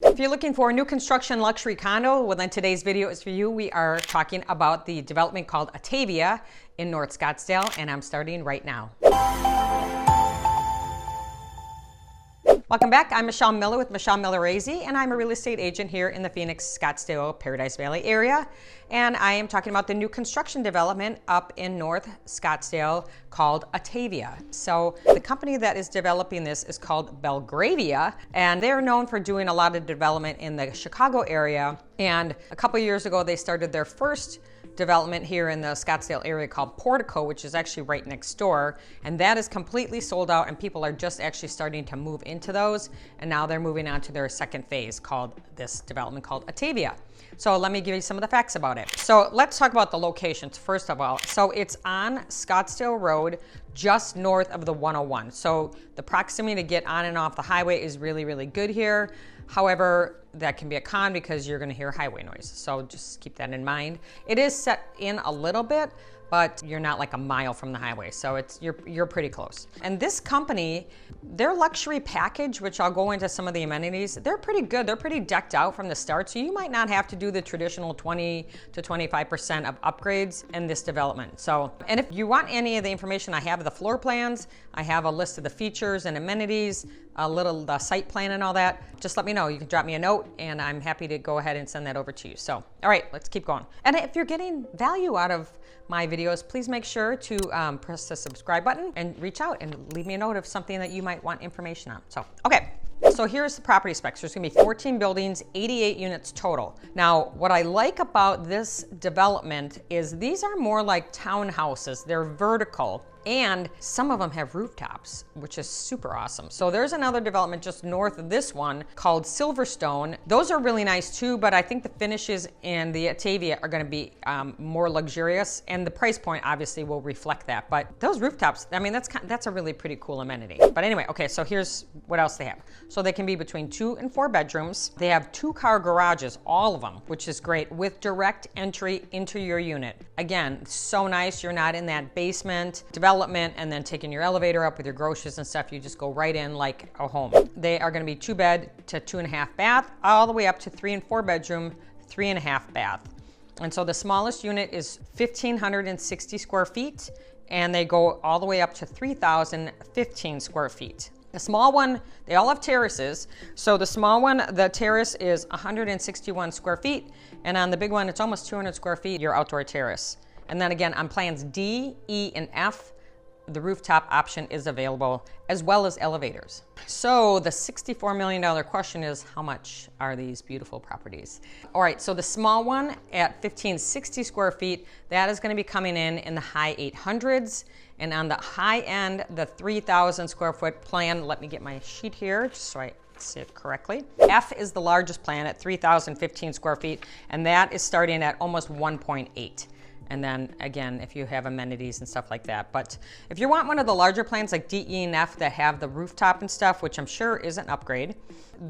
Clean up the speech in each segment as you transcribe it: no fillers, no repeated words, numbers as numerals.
If you're looking for a new construction luxury condo, well then today's video is for you. We are talking about the development called Atavia in North Scottsdale, and I'm starting right now. Welcome back. I'm Michelle Miller with Michelle Miller AZ, and I'm a real estate agent here in the Phoenix, Scottsdale, Paradise Valley area. And I am talking about the new construction development up in North Scottsdale called Atavia. So the company that is developing this is called Belgravia, and they're known for doing a lot of development in the Chicago area. And a couple years ago, they started their first development here in the Scottsdale area called Portico, which is actually right next door, and that is completely sold out, and people are just actually starting to move into those, and now they're moving on to their second phase called this development called Atavia. So let me give you some of the facts about it. So let's talk about the locations first of all. So it's on Scottsdale Road, just north of the 101. So the proximity to get on and off the highway is really, really good here. However, that can be a con because you're going to hear highway noise. So just keep that in mind. It is set in a little bit, but you're not like a mile from the highway. So you're pretty close. And this company, their luxury package, which I'll go into some of the amenities, they're pretty good. They're pretty decked out from the start. So you might not have to do the traditional 20 to 25% of upgrades in this development. So, and if you want any of the information, I have the floor plans, I have a list of the features and amenities, the site plan and all that. Just let me know. You can drop me a note and I'm happy to go ahead and send that over to you. So, all right, let's keep going. And if you're getting value out of my videos, please make sure to press the subscribe button and reach out and leave me a note of something that you might want information on. So, okay. So here's the property specs. There's gonna be 14 buildings, 88 units total. Now, what I like about this development is these are more like townhouses. They're vertical, and some of them have rooftops, which is super awesome. So there's another development just north of this one called Silverstone. Those are really nice too, but I think the finishes in the Atavia are gonna be more luxurious, and the price point obviously will reflect that. But those rooftops, I mean, that's a really pretty cool amenity. But anyway, okay, so here's what else they have. So they can be between 2 and 4 bedrooms. They have 2-car garages, all of them, which is great, with direct entry into your unit. Again, so nice. You're not in that basement development and then taking your elevator up with your groceries and stuff. You just go right in like a home. They are going to be 2-bed to 2.5 bath, all the way up to 3 and 4 bedroom, 3.5 bath. And so the smallest unit is 1,560 square feet, and they go all the way up to 3,015 square feet. The small one, they all have terraces. So the small one, the terrace is 161 square feet. And on the big one, it's almost 200 square feet, your outdoor terrace. And then again, on plans D, E, and F, the rooftop option is available, as well as elevators. So the $64 million question is, how much are these beautiful properties? All right, so the small one at 1,560 square feet, that is gonna be coming in the high 800s. And on the high end, the 3,000 square foot plan, let me get my sheet here just so I see it correctly. F is the largest plan at 3,015 square feet, and that is starting at almost 1.8. And then again, if you have amenities and stuff like that. But if you want one of the larger plans like D, E, and F that have the rooftop and stuff, which I'm sure is an upgrade,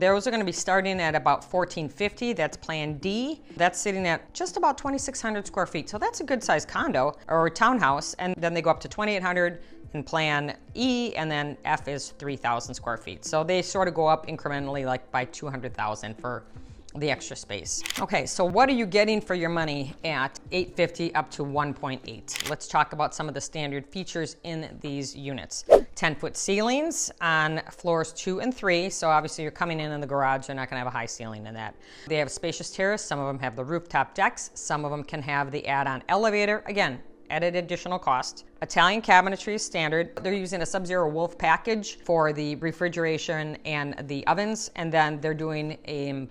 those are gonna be starting at about 1,450. That's plan D. That's sitting at just about 2,600 square feet. So that's a good sized condo or townhouse. And then they go up to 2,800 in plan E, and then F is 3,000 square feet. So they sort of go up incrementally, like by 200,000 for the extra space. Okay, so what are you getting for your money at 850 up to 1.8? Let's talk about some of the standard features in these units. 10-foot ceilings on floors 2 and 3. So obviously you're coming in the garage, they're not gonna have a high ceiling in that. They have a spacious terrace. Some of them have the rooftop decks. Some of them can have the add-on elevator. Again, added additional cost. Italian cabinetry is standard. They're using a Sub-Zero Wolf package for the refrigeration and the ovens, and then they're doing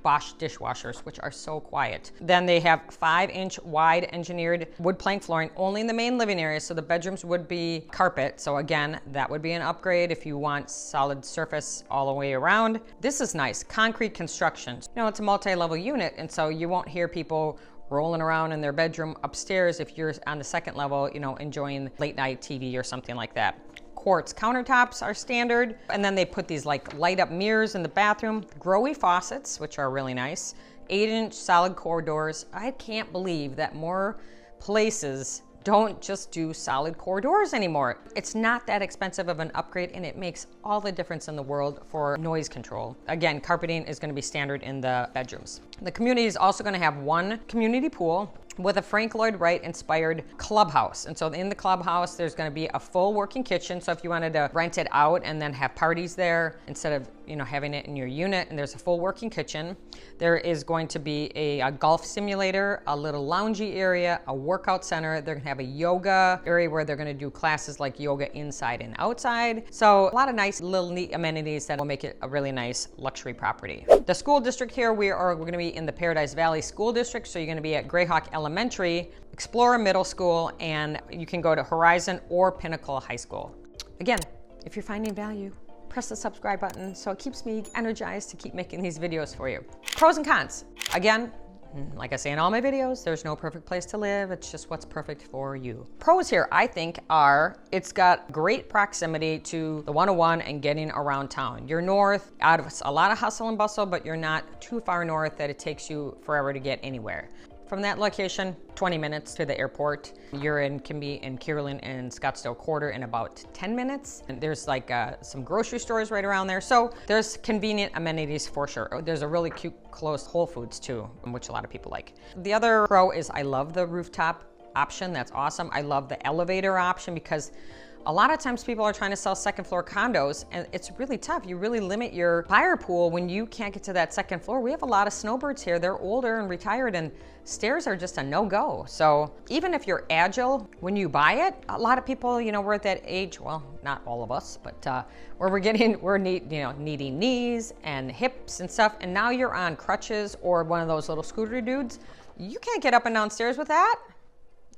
Bosch dishwashers, which are so quiet. Then they have 5-inch wide engineered wood plank flooring only in the main living area, so the bedrooms would be carpet. So again, that would be an upgrade if you want solid surface all the way around. This is nice, concrete construction. You know, it's a multi-level unit, and so you won't hear people rolling around in their bedroom upstairs if you're on the second level, you know, enjoying late night TV or something like that. Quartz countertops are standard, and then they put these like light up mirrors in the bathroom. Grohe faucets, which are really nice. 8-inch solid core doors. I can't believe that more places don't just do solid core doors anymore. It's not that expensive of an upgrade, and it makes all the difference in the world for noise control. Again, carpeting is going to be standard in the bedrooms. The community is also going to have one community pool with a Frank Lloyd Wright inspired clubhouse. And so in the clubhouse, there's gonna be a full working kitchen. So if you wanted to rent it out and then have parties there instead of having it in your unit, and there's a full working kitchen. There is going to be a golf simulator, a little loungy area, a workout center. They're gonna have a yoga area where they're gonna do classes like yoga inside and outside. So a lot of nice little neat amenities that will make it a really nice luxury property. The school district here, we're gonna be in the Paradise Valley School District. So you're gonna be at Greyhawk Elementary, Explorer Middle School, and you can go to Horizon or Pinnacle High School. Again, if you're finding value, press the subscribe button so it keeps me energized to keep making these videos for you. Pros and cons. Again, like I say in all my videos, there's no perfect place to live. It's just what's perfect for you. Pros here, I think, are it's got great proximity to the 101 and getting around town. You're north, out of a lot of hustle and bustle, but you're not too far north that it takes you forever to get anywhere. From that location, 20 minutes to the airport. Can be in Kierland and Scottsdale Quarter in about 10 minutes. And there's like some grocery stores right around there. So there's convenient amenities for sure. There's a really cute, close Whole Foods too, which a lot of people like. The other pro is I love the rooftop option. That's awesome. I love the elevator option because a lot of times people are trying to sell second floor condos and it's really tough. You really limit your buyer pool when you can't get to that second floor. We have a lot of snowbirds here. They're older and retired and stairs are just a no-go. So even if you're agile when you buy it, a lot of people, we're at that age, well, not all of us, but where we're needing knees and hips and stuff. And now you're on crutches or one of those little scooter dudes. You can't get up and down stairs with that.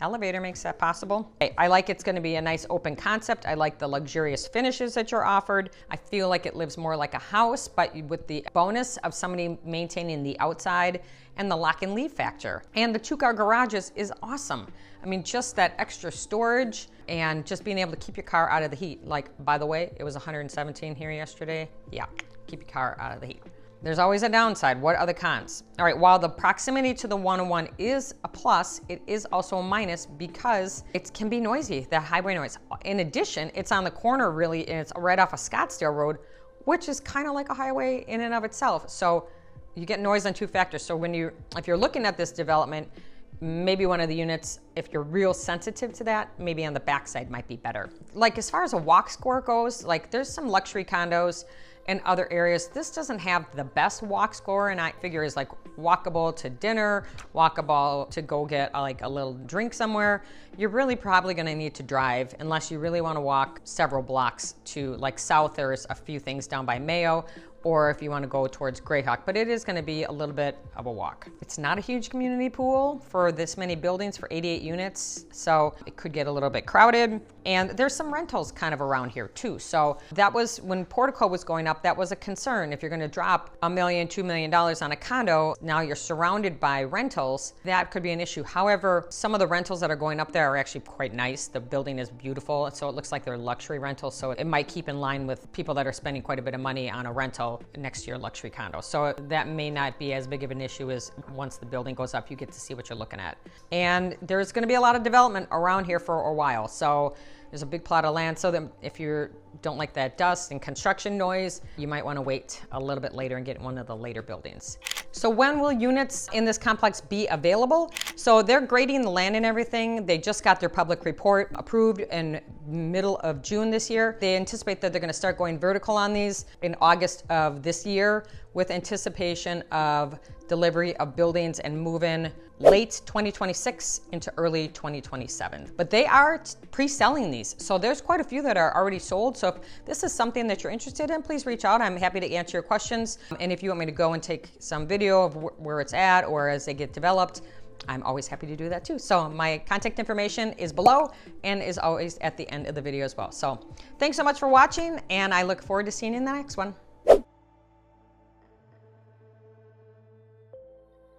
Elevator makes that possible. I like it's gonna be a nice open concept. I like the luxurious finishes that you're offered. I feel like it lives more like a house, but with the bonus of somebody maintaining the outside and the lock and leave factor. And the 2-car garages is awesome. I mean, just that extra storage and just being able to keep your car out of the heat. Like, by the way, it was 117 here yesterday. Yeah, keep your car out of the heat. There's always a downside. What are the cons? All right, while the proximity to the 101 is a plus, it is also a minus because it can be noisy, the highway noise. In addition, it's on the corner really, and it's right off of Scottsdale Road, which is kind of like a highway in and of itself. So you get noise on 2 factors. So if you're looking at this development, maybe one of the units, if you're real sensitive to that, maybe on the backside might be better. Like as far as a walk score goes, like there's some luxury condos in other areas. This doesn't have the best walk score, and I figure is like walkable to dinner, walkable to go get like a little drink somewhere. You're really probably gonna need to drive unless you really wanna walk several blocks to like south. There's a few things down by Mayo, or if you want to go towards Greyhawk, but it is going to be a little bit of a walk. It's not a huge community pool for this many buildings for 88 units, so it could get a little bit crowded. And there's some rentals kind of around here too. So that was, when Portico was going up, that was a concern. If you're going to drop $1 million, $2 million on a condo, now you're surrounded by rentals, that could be an issue. However, some of the rentals that are going up there are actually quite nice. The building is beautiful, so it looks like they're luxury rentals, so it might keep in line with people that are spending quite a bit of money on a rental next to your luxury condo. So that may not be as big of an issue as once the building goes up, you get to see what you're looking at. And there's going to be a lot of development around here for a while. So there's a big plot of land, so that if you don't like that dust and construction noise, you might want to wait a little bit later and get one of the later buildings. So when will units in this complex be available? So they're grading the land and everything. They just got their public report approved in middle of June this year. They anticipate that they're going to start going vertical on these in August of this year, with anticipation of delivery of buildings and move-in late 2026 into early 2027. But they are pre-selling these. So there's quite a few that are already sold. So if this is something that you're interested in, please reach out. I'm happy to answer your questions. And if you want me to go and take some video of where it's at or as they get developed, I'm always happy to do that too. So my contact information is below and is always at the end of the video as well. So thanks so much for watching, and I look forward to seeing you in the next one.